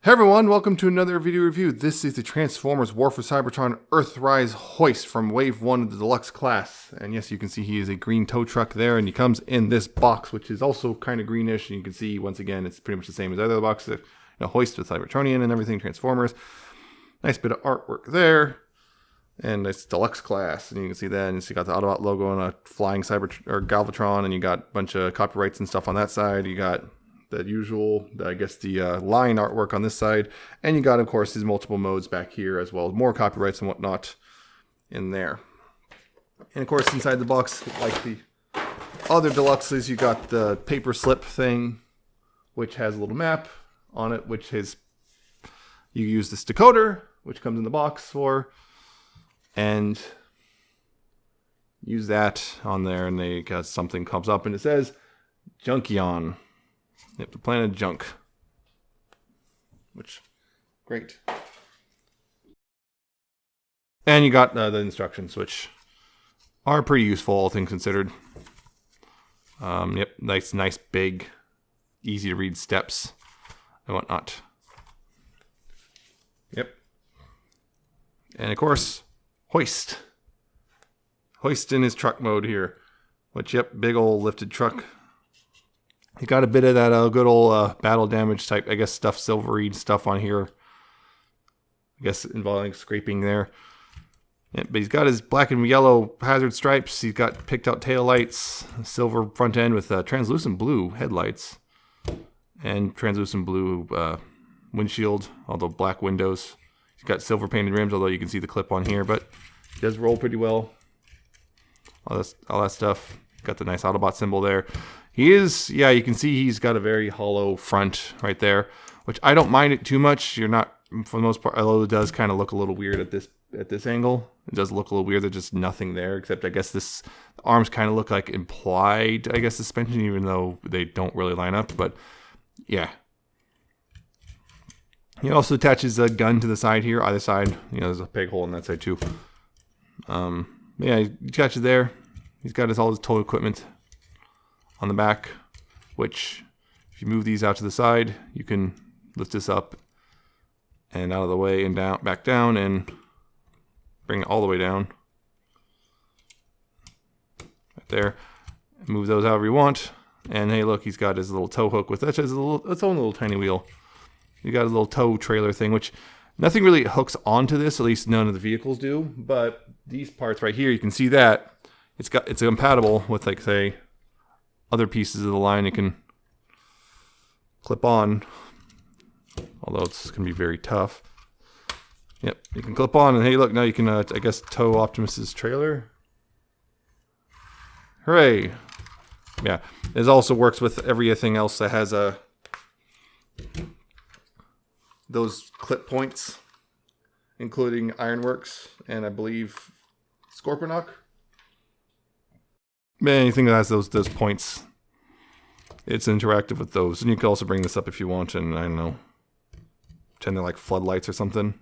Hey everyone, welcome to another video review. This is the Transformers War for Cybertron Earthrise Hoist from Wave 1 of the Deluxe class. And yes, you can see he is a green tow truck there, and he comes in this box, which is also kind of greenish. And you can see, once again, it's pretty much the same as other boxes. Hoist with Cybertronian and everything, Transformers. Nice bit of artwork there. And it's Deluxe class, and you can see that. And you got the Autobot logo on a flying Galvatron, and you got a bunch of copyrights and stuff on that side. You got the usual, I guess, the line artwork on this side. And you got, of course, his multiple modes back here, as well as more copyrights and whatnot in there. And, of course, inside the box, like the other Deluxes, you got the paper slip thing, which has a little map on it, which is, you use this decoder, which comes in the box for, and use that on there, and they got something comes up, and it says, Junkion. Yep, the planet junk. Which, great. And you got the instructions, which are pretty useful, all things considered. Yep, nice, big, easy to read steps and whatnot. Yep. And of course, Hoist. Hoist in his truck mode here. Which, yep, big old lifted truck. He got a bit of that good old battle damage type, I guess, silvery stuff on here. I guess involving scraping there. Yeah, but he's got his black and yellow hazard stripes. He's got picked out tail lights, silver front end with translucent blue headlights, and translucent blue windshield, although black windows. He's got silver painted rims, although you can see the clip on here, but he does roll pretty well. All that stuff. Got the nice Autobot symbol there. He is, yeah, you can see he's got a very hollow front right there, which I don't mind it too much. You're not, for the most part, although it does kind of look a little weird at this angle. It does look a little weird. There's just nothing there, except I guess the arms kind of look like implied, I guess, suspension, even though they don't really line up, but yeah. He also attaches a gun to the side here, either side. There's a peg hole on that side too. Yeah, he attaches there. He's got all his tow equipment on the back, which if you move these out to the side, you can lift this up and out of the way and down, back down, and bring it all the way down. Right there. Move those however you want. And hey, look, he's got his little tow hook with its own little tiny wheel. You got a little tow trailer thing, which nothing really hooks onto this, at least none of the vehicles do. But these parts right here, you can see that it's compatible with, like, say, other pieces of the line. It can clip on, although it's going to be very tough. Yep, you can clip on, and hey, look, now you can, I guess, tow Optimus's trailer. Hooray! Yeah, it also works with everything else that has those clip points, including Ironworks and I believe Scorponok. Anything that has those points, it's interactive with those. And you can also bring this up if you want, and I don't know, pretend they're like floodlights or something.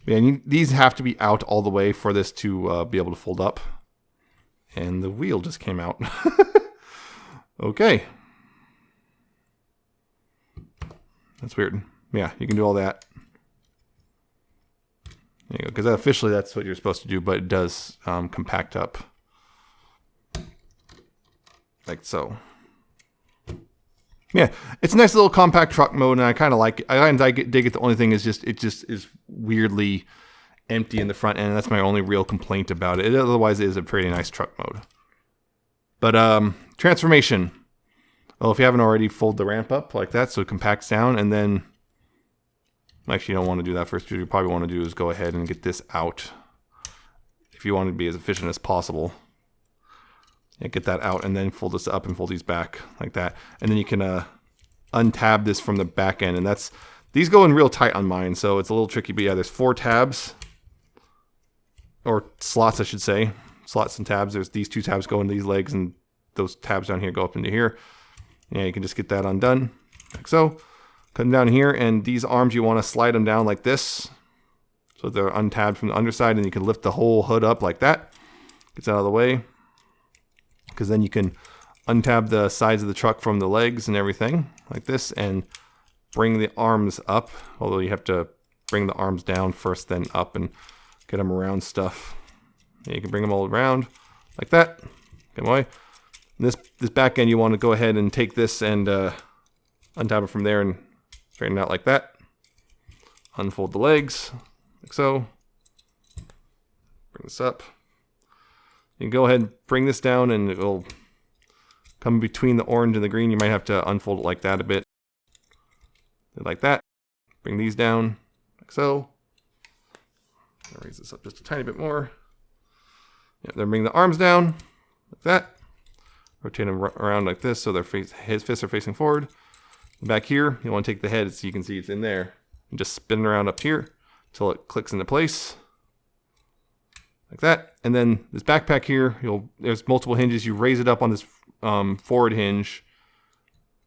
Yeah, and these have to be out all the way for this to be able to fold up. And the wheel just came out. Okay. That's weird. Yeah, you can do all that. There you go, because officially that's what you're supposed to do, but it does compact up. Like so. Yeah, it's a nice little compact truck mode, and I kind of like it. I dig it. The only thing is it just is weirdly empty in the front end. That's my only real complaint about it. Otherwise, it is a pretty nice truck mode. But transformation. Well, if you haven't already, fold the ramp up like that so it compacts down, and then actually you don't want to do that first. What you probably want to do is go ahead and get this out if you want to be as efficient as possible. And get that out, and then fold this up and fold these back like that. And then you can untab this from the back end. And these go in real tight on mine, so it's a little tricky. But yeah, there's 4 tabs, or slots, I should say. Slots and tabs. There's these 2 tabs go into these legs, and those tabs down here go up into here. Yeah, you can just get that undone, like so. Come down here, and these arms, you want to slide them down like this. So they're untabbed from the underside, and you can lift the whole hood up like that. Gets out of the way. Because then you can untab the sides of the truck from the legs and everything like this, and bring the arms up, although you have to bring the arms down first, then up and get them around stuff. And you can bring them all around like that. Get them away. And this back end, you want to go ahead and take this and untap it from there and straighten it out like that. Unfold the legs, like so. Bring this up. You can go ahead and bring this down and it will come between the orange and the green. You might have to unfold it like that a bit. Like that. Bring these down, like so. I'll raise this up just a tiny bit more. Yeah, then bring the arms down, like that. Rotate them around like this so his fists are facing forward. Back here, you want to take the head so you can see it's in there. And just spin it around up here until it clicks into place. Like that. And then this backpack here, there's multiple hinges. You raise it up on this forward hinge.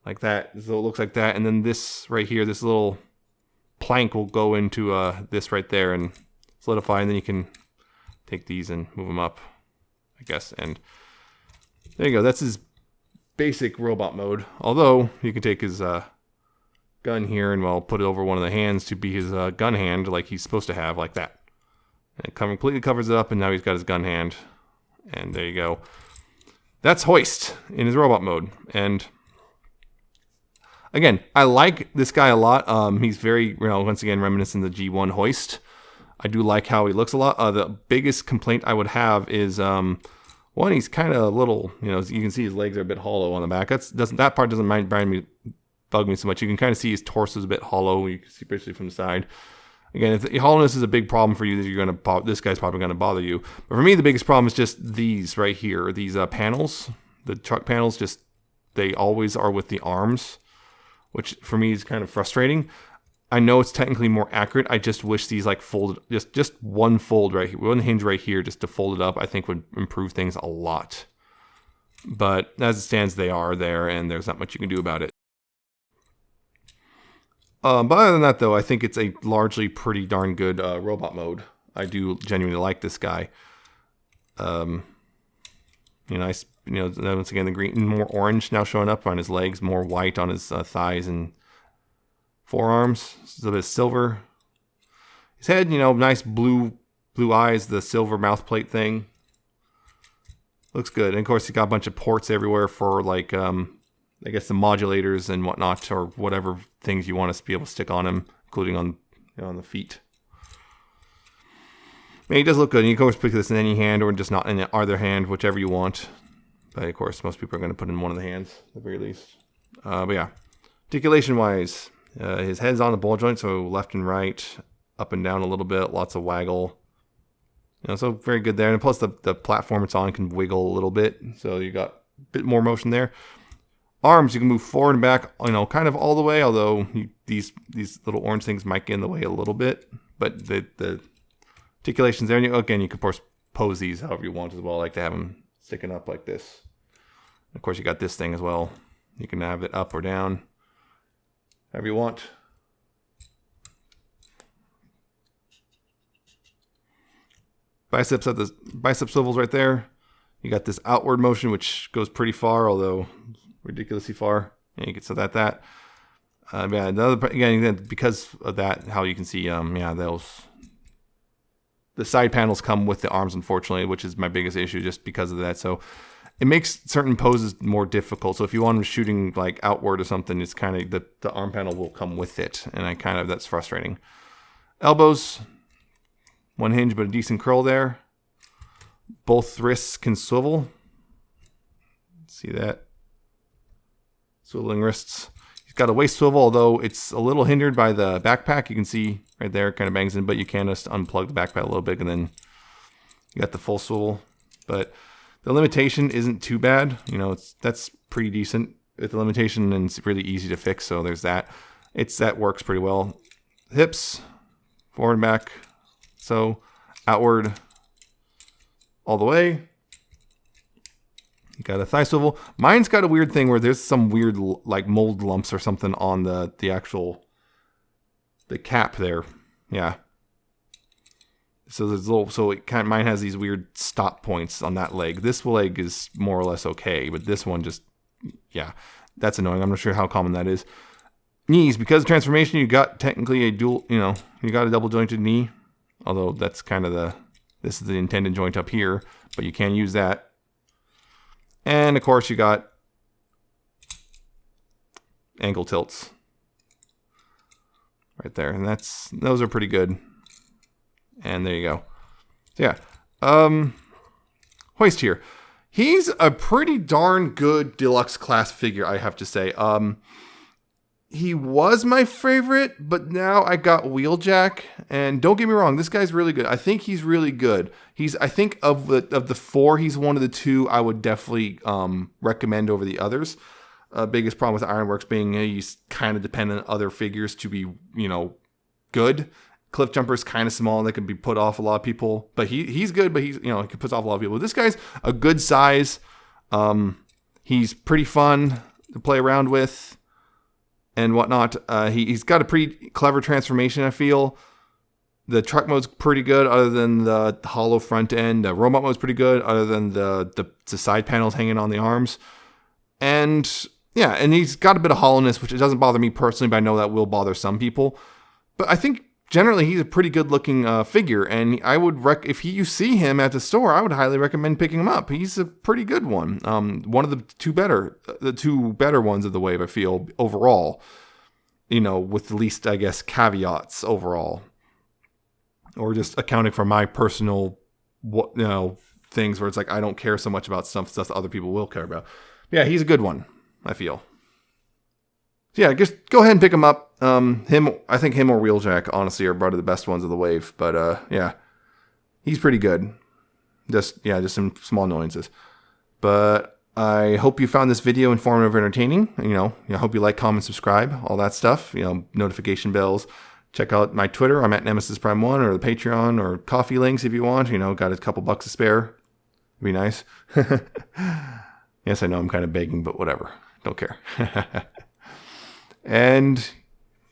Like that. So it looks like that. And then this right here, this little plank will go into this right there and solidify. And then you can take these and move them up, I guess. And there you go. That's his basic robot mode. Although you can take his gun here and put it over one of the hands to be his gun hand like he's supposed to have, like that. And it completely covers it up, and now he's got his gun hand. And there you go. That's Hoist in his robot mode. And again, I like this guy a lot. He's very, once again, reminiscent of the G1 Hoist. I do like how he looks a lot. The biggest complaint I would have is, one, he's kind of a little, you can see his legs are a bit hollow on the back. That part doesn't bug me so much. You can kind of see his torso is a bit hollow. You can see especially from the side. Again, if the hollowness is a big problem for you, this guy's probably going to bother you. But for me, the biggest problem is just these right here. These panels, the truck panels, they always are with the arms, which for me is kind of frustrating. I know it's technically more accurate. I just wish these folded, just one fold right here, one hinge right here, just to fold it up, I think would improve things a lot. But as it stands, they are there, and there's not much you can do about it. But other than that, though, I think it's a largely pretty darn good robot mode. I do genuinely like this guy. Once again, the green, more orange now showing up on his legs, more white on his thighs and forearms. A bit of silver. His head, nice blue eyes, the silver mouth plate thing. Looks good. And of course, he's got a bunch of ports everywhere for I guess the modulators and whatnot, or whatever things you want to be able to stick on him, including on the feet. I mean, he does look good. And you can always put this in any hand or just not in the other hand, whichever you want. But of course, most people are going to put in one of the hands at the very least. But yeah, articulation-wise, his head's on the ball joint, so left and right, up and down a little bit, lots of waggle. So very good there. And plus, the platform it's on can wiggle a little bit, so you got a bit more motion there. Arms, you can move forward and back, kind of all the way, although these little orange things might get in the way a little bit. But the articulation's there. And again, you can, of course, pose these however you want as well. I like to have them sticking up like this. And of course, you got this thing as well. You can have it up or down, however you want. Bicep swivels right there. You got this outward motion, which goes pretty far, although ridiculously far. And you can set that. Yeah, again, because of that, how you can see, the side panels come with the arms, unfortunately, which is my biggest issue, just because of that. So it makes certain poses more difficult. So if you want them shooting outward or something, it's kind of the arm panel will come with it, and that's frustrating. Elbows, one hinge, but a decent curl there. Both wrists can swivel. See that? Swiveling wrists. He's got a waist swivel, although it's a little hindered by the backpack. You can see right there, it kind of bangs in, but you can just unplug the backpack a little bit, and then you got the full swivel. But the limitation isn't too bad. That's pretty decent with the limitation, and it's really easy to fix. So there's that. That works pretty well. Hips, forward and back. So outward all the way. You got a thigh swivel. Mine's got a weird thing where there's some weird mold lumps or something on the cap there. Yeah. So there's mine has these weird stop points on that leg. This leg is more or less okay, but this one just, yeah, that's annoying. I'm not sure how common that is. knees, because of transformation, you got technically a dual, you got a double jointed knee. Although that's kind of this is the intended joint up here, but you can use that. And of course you got ankle tilts right there. And those are pretty good. And there you go. So yeah. Hoist here. He's a pretty darn good deluxe class figure, I have to say. He was my favorite, but now I got Wheeljack, and don't get me wrong, this guy's really good. I think he's really good. I think of the four, he's one of the two I would definitely recommend over the others. Biggest problem with Ironworks being he's kind of dependent on other figures to be, good. Cliff Jumper's kind of small, that could be put off a lot of people, but he's good, but he could put off a lot of people. This guy's a good size. He's pretty fun to play around with and whatnot. He's got a pretty clever transformation, I feel. The truck mode's pretty good, other than the hollow front end. The robot mode's pretty good, other than the side panels hanging on the arms. And yeah, and he's got a bit of hollowness, which it doesn't bother me personally, but I know that will bother some people. But I think generally he's a pretty good looking figure, and I would if you see him at the store, I would highly recommend picking him up. He's a pretty good one. One of the two better ones of the wave, I feel, overall. With the least, I guess, caveats overall, or just accounting for my personal, things where it's like I don't care so much about stuff that other people will care about. Yeah, he's a good one, I feel. So yeah, just go ahead and pick him up. I think him or Wheeljack, honestly, are probably the best ones of the wave. But yeah, he's pretty good. Just some small annoyances. But I hope you found this video informative and entertaining. I hope you like, comment, subscribe, all that stuff. Notification bells. Check out my Twitter. I'm at Nemesis Prime 1, or the Patreon, or coffee links if you want. Got a couple bucks to spare. It'd be nice. Yes, I know I'm kind of begging, but whatever. Don't care. And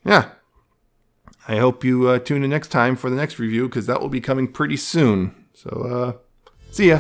yeah, I hope you tune in next time for the next review, because that will be coming pretty soon. So see ya.